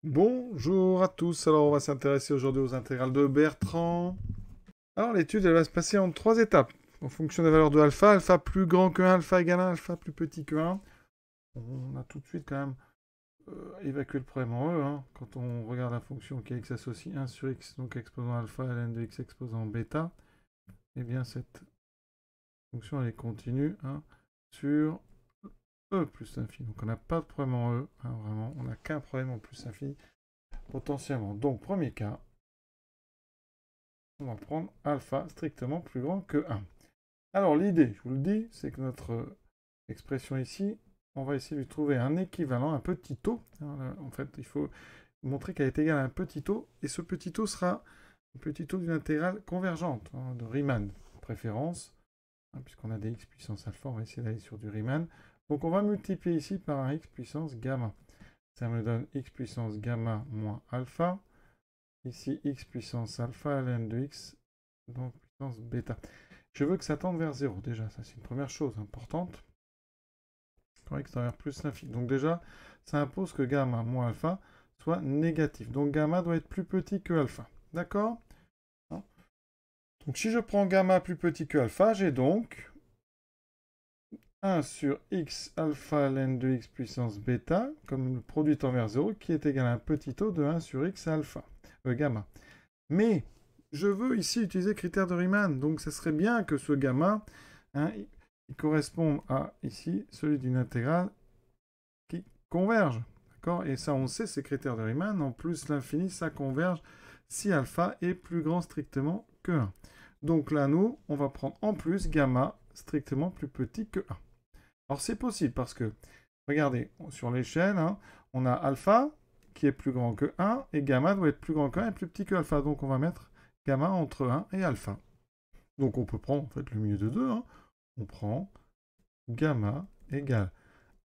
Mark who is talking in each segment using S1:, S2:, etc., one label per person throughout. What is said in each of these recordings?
S1: Bonjour à tous, alors on va s'intéresser aujourd'hui aux intégrales de Bertrand. Alors l'étude elle va se passer en trois étapes, en fonction des valeurs de alpha, alpha plus grand que 1, alpha égal à 1, alpha plus petit que 1. On a tout de suite quand même évacué le problème en E, hein. Quand on regarde la fonction qui est x associe 1 sur x, donc exposant alpha, ln de x exposant bêta, et bien cette fonction elle est continue, hein, sur E plus l'infini. Donc on n'a pas de problème en E, hein, vraiment, on n'a qu'un problème en plus infini potentiellement. Donc premier cas, on va prendre alpha strictement plus grand que 1. Alors l'idée, je vous le dis, c'est que notre expression ici, on va essayer de lui trouver un équivalent, un petit taux. En fait, il faut montrer qu'elle est égale à un petit taux, et ce petit taux sera un petit taux d'une intégrale convergente, hein, de Riemann, de préférence, hein, puisqu'on a des x puissance alpha, on va essayer d'aller sur du Riemann. Donc on va multiplier ici par un x puissance gamma. Ça me donne x puissance gamma moins alpha. Ici, x puissance alpha ln de x, donc puissance bêta. Je veux que ça tende vers 0, déjà. Ça, c'est une première chose importante. Quand x tend vers plus l'infini. Donc déjà, ça impose que gamma moins alpha soit négatif. Donc gamma doit être plus petit que alpha. D'accord? Donc si je prends gamma plus petit que alpha, j'ai donc 1 sur x alpha ln de x puissance bêta, comme le produit tend vers 0, qui est égal à un petit taux de 1 sur x alpha, gamma. Mais je veux ici utiliser le critère de Riemann, donc ce serait bien que ce gamma, hein, il corresponde à, ici, celui d'une intégrale qui converge. D'accord? Et ça, on sait, c'est critère de Riemann. En plus, l'infini, ça converge si alpha est plus grand strictement que 1. Donc là, nous, on va prendre en plus gamma strictement plus petit que 1. Alors c'est possible parce que, regardez, sur l'échelle, hein, on a alpha qui est plus grand que 1 et gamma doit être plus grand que 1 et plus petit que alpha. Donc on va mettre gamma entre 1 et alpha. Donc on peut prendre en fait le milieu de 2. Hein. On prend gamma égale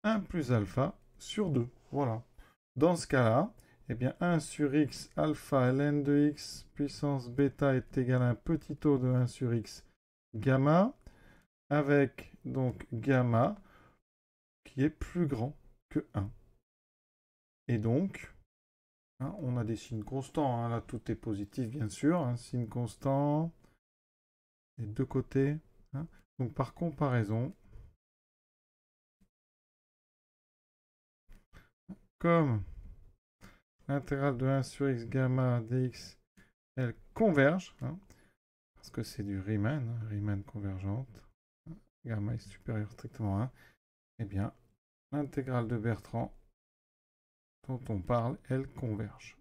S1: 1 plus alpha sur 2. Voilà. Dans ce cas-là, eh bien 1 sur x alpha ln de x puissance bêta est égal à un petit taux de 1 sur x gamma avec donc gamma qui est plus grand que 1. Et donc, hein, on a des signes constants. Hein, là, tout est positif, bien sûr. Un signe constant. Les deux côtés. Hein. Donc, par comparaison, comme l'intégrale de 1 sur x gamma dx, elle converge, hein, parce que c'est du Riemann, hein, Riemann convergente, hein, gamma est supérieur strictement à 1, eh bien, l'intégrale de Bertrand dont on parle, elle converge.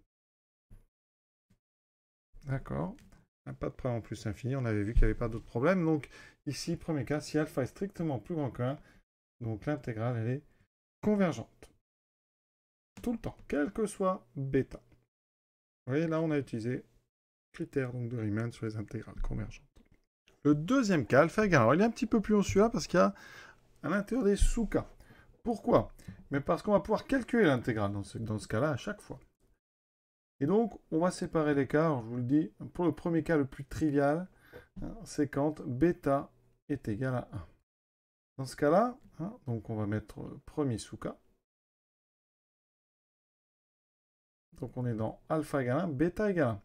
S1: D'accord. Pas de problème en plus infini, on avait vu qu'il n'y avait pas d'autres problèmes. Donc ici, premier cas, si alpha est strictement plus grand que 1, donc l'intégrale, elle est convergente. Tout le temps, quel que soit bêta. Vous voyez, là, on a utilisé critère donc, de Riemann sur les intégrales convergentes. Le deuxième cas, alpha égale. Alors, il est un petit peu plus haut celui-là parce qu'il y a à l'intérieur des sous-cas. Pourquoi? Mais parce qu'on va pouvoir calculer l'intégrale dans ce cas-là à chaque fois. Et donc, on va séparer les cas. Alors, je vous le dis, pour le premier cas le plus trivial, hein, c'est quand bêta est égal à 1. Dans ce cas-là, hein, donc on va mettre premier sous-cas. Donc on est dans alpha égale 1, bêta égale 1.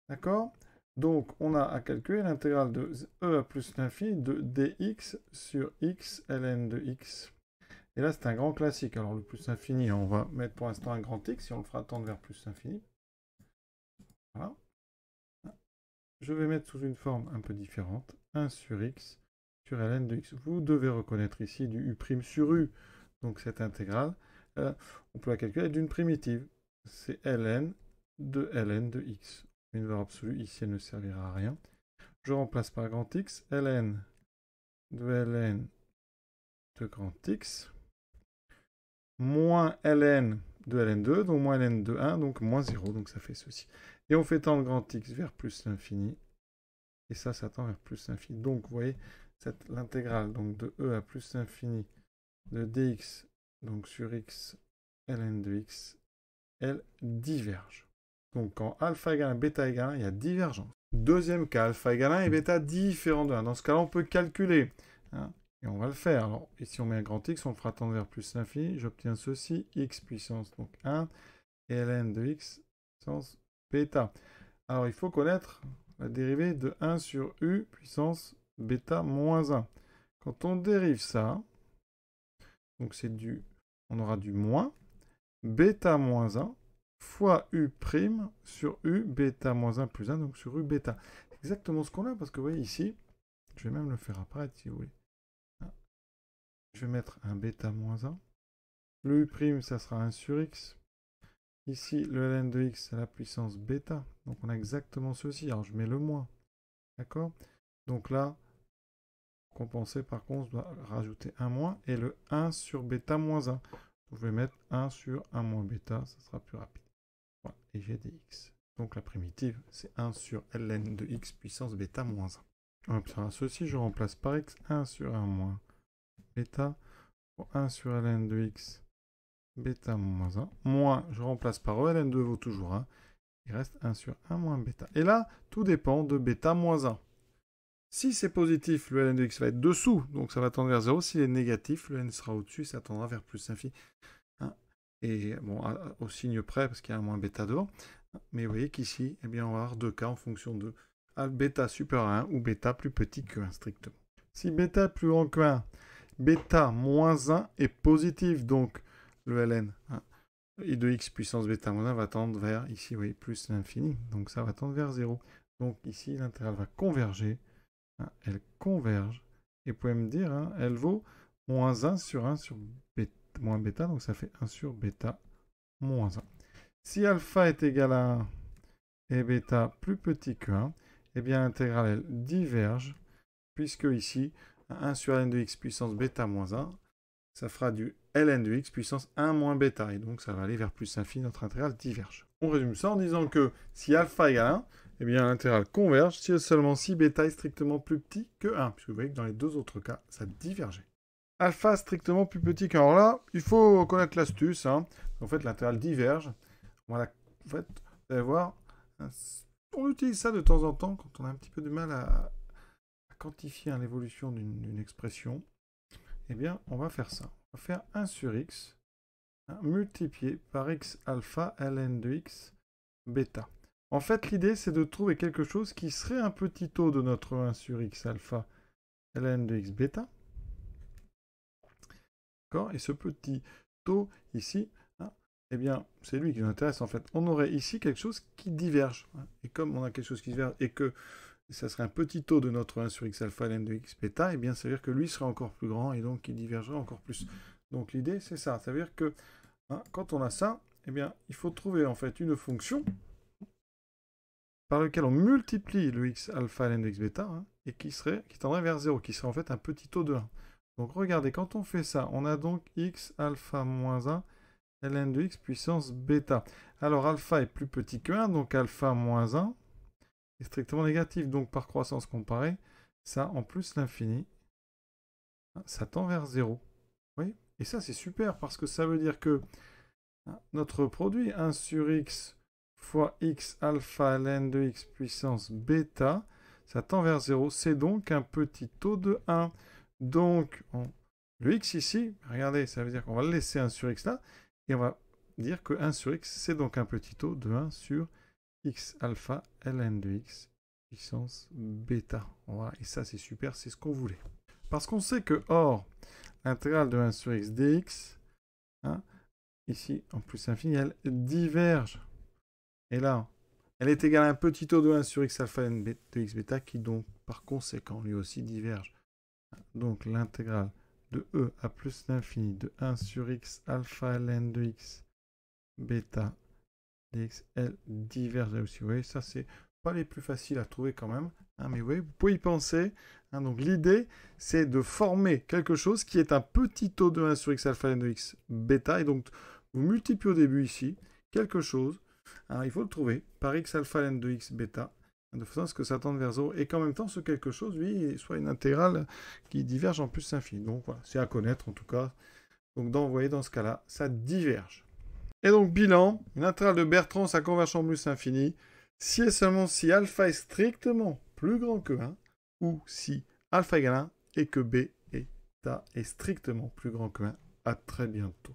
S1: D'accord? Donc on a à calculer l'intégrale de e à plus l'infini de dx sur x ln de x. Et là c'est un grand classique. Alors le plus infini, on va mettre pour l'instant un grand x, et on le fera tendre vers plus l'infini. Voilà. Je vais mettre sous une forme un peu différente. 1 sur x sur ln de x. Vous devez reconnaître ici du u' sur u. Donc cette intégrale, on peut la calculer d'une primitive. C'est ln de x. Une valeur absolue, ici elle ne servira à rien. Je remplace par grand x, ln de grand x, moins ln de ln2, donc moins ln de 1, donc moins 0, donc ça fait ceci. Et on fait tendre grand x vers plus l'infini, et ça tend vers plus l'infini. Donc vous voyez, l'intégrale de e à plus l'infini de dx, donc sur x ln de x, elle diverge. Donc quand alpha égale 1, bêta égale 1, il y a divergence. Deuxième cas, alpha égale 1 et bêta différent de 1. Dans ce cas-là, on peut calculer. Hein, et on va le faire. Alors, ici, on met un grand x, on le fera tendre vers plus l'infini. J'obtiens ceci, x puissance donc 1, et ln de x puissance bêta. Alors, il faut connaître la dérivée de 1 sur u puissance bêta moins 1. Quand on dérive ça, donc c'est du, on aura du moins bêta moins 1 fois u' sur u bêta moins 1 plus 1, donc sur u bêta. C'est exactement ce qu'on a, parce que vous voyez ici, je vais même le faire apparaître si vous voulez. Je vais mettre un bêta moins 1. Le u', ça sera 1 sur x. Ici, le ln de x, c'est la puissance bêta. Donc on a exactement ceci. Alors je mets le moins. D'accord? Donc là, pour compenser, par contre, on doit rajouter un moins et le 1 sur bêta moins 1. Donc je vais mettre 1 sur 1 moins bêta, ça sera plus rapide. Voilà, et j'ai des x. Donc la primitive, c'est 1 sur ln de x puissance bêta moins 1. On obtiendra ceci, je remplace par x 1 sur 1 moins bêta pour 1 sur ln de x bêta moins 1. Moins, je remplace par e, ln2 vaut toujours 1. Il reste 1 sur 1 moins bêta. Et là, tout dépend de bêta moins 1. Si c'est positif, le ln de x va être dessous, donc ça va tendre vers 0. S'il est négatif, le n sera au-dessus, ça tendra vers plus infini. Hein, et bon, au signe près, parce qu'il y a un moins bêta devant. Mais vous voyez qu'ici, eh bien, on va avoir deux cas en fonction de bêta supérieur à 1 ou bêta plus petit que 1 strictement. Si bêta plus grand que 1, bêta moins 1 est positif, donc le ln i de x puissance bêta moins 1 va tendre vers, ici, vous voyez, plus l'infini, donc ça va tendre vers 0. Donc ici, l'intégrale va converger, elle converge, et vous pouvez me dire, elle vaut moins 1 sur 1 sur bêta, moins bêta, donc ça fait 1 sur bêta moins 1. Si alpha est égal à 1 et bêta plus petit que 1, eh bien l'intégrale, elle diverge, puisque ici, 1 sur ln de x puissance bêta moins 1, ça fera du ln de x puissance 1 moins bêta, et donc ça va aller vers plus infini, notre intégrale diverge. On résume ça en disant que si alpha égale 1, eh bien l'intégrale converge si seulement si bêta est strictement plus petit que 1, puisque vous voyez que dans les deux autres cas, ça divergeait. Alpha strictement plus petit qu'un. Alors là, il faut connaître l'astuce. En fait, l'intégrale diverge. Voilà. En fait, vous allez voir, on utilise ça de temps en temps quand on a un petit peu de mal à quantifier l'évolution d'une expression. Eh bien, on va faire ça. On va faire 1 sur x multiplié par x alpha ln de x bêta. En fait, l'idée, c'est de trouver quelque chose qui serait un petit taux de notre 1 sur x alpha ln de x bêta. D'accord? Et ce petit taux ici, eh bien, c'est lui qui nous intéresse en fait. On aurait ici quelque chose qui diverge. Et comme on a quelque chose qui diverge et que ça serait un petit taux de notre 1 sur x alpha ln de x bêta, eh bien, ça veut dire que lui serait encore plus grand et donc il divergerait encore plus. Donc l'idée, c'est ça. Ça veut dire que quand on a ça, eh bien, il faut trouver en fait une fonction par laquelle on multiplie le x alpha ln de x bêta et qui tendrait vers 0, qui serait en fait un petit taux de 1. Donc regardez, quand on fait ça, on a donc x alpha moins 1 ln de x puissance bêta. Alors alpha est plus petit que 1, donc alpha moins 1 est strictement négatif. Donc par croissance comparée, ça en plus l'infini, ça tend vers 0. Oui. Et ça c'est super parce que ça veut dire que notre produit 1 sur x fois x alpha ln de x puissance bêta, ça tend vers 0. C'est donc un petit taux de 1. Donc, le x ici, regardez, ça veut dire qu'on va laisser 1 sur x là, et on va dire que 1 sur x, c'est donc un petit taux de 1 sur x alpha ln de x puissance bêta. Voilà, et ça c'est super, c'est ce qu'on voulait. Parce qu'on sait que, or, l'intégrale de 1 sur x dx, ici, en plus infini, elle diverge. Et là, elle est égale à un petit taux de 1 sur x alpha ln de x bêta, qui donc, par conséquent, lui aussi diverge. Donc l'intégrale de e à plus l'infini de 1 sur x alpha ln de x bêta dx, elle diverge aussi. Vous voyez, ça c'est pas les plus faciles à trouver quand même, mais vous voyez, vous pouvez y penser. Donc l'idée, c'est de former quelque chose qui est un petit taux de 1 sur x alpha ln de x bêta, et donc vous multipliez au début ici quelque chose, il faut le trouver, par x alpha ln de x bêta, de façon à ce que ça tende vers 0, et qu'en même temps, ce quelque chose, lui, soit une intégrale qui diverge en plus infini. Donc voilà, c'est à connaître en tout cas. Donc vous voyez, dans ce cas-là, ça diverge. Et donc, bilan, une intégrale de Bertrand, ça converge en plus infini, si et seulement si alpha est strictement plus grand que 1, ou si alpha égale 1 et que bêta est strictement plus grand que 1. À très bientôt.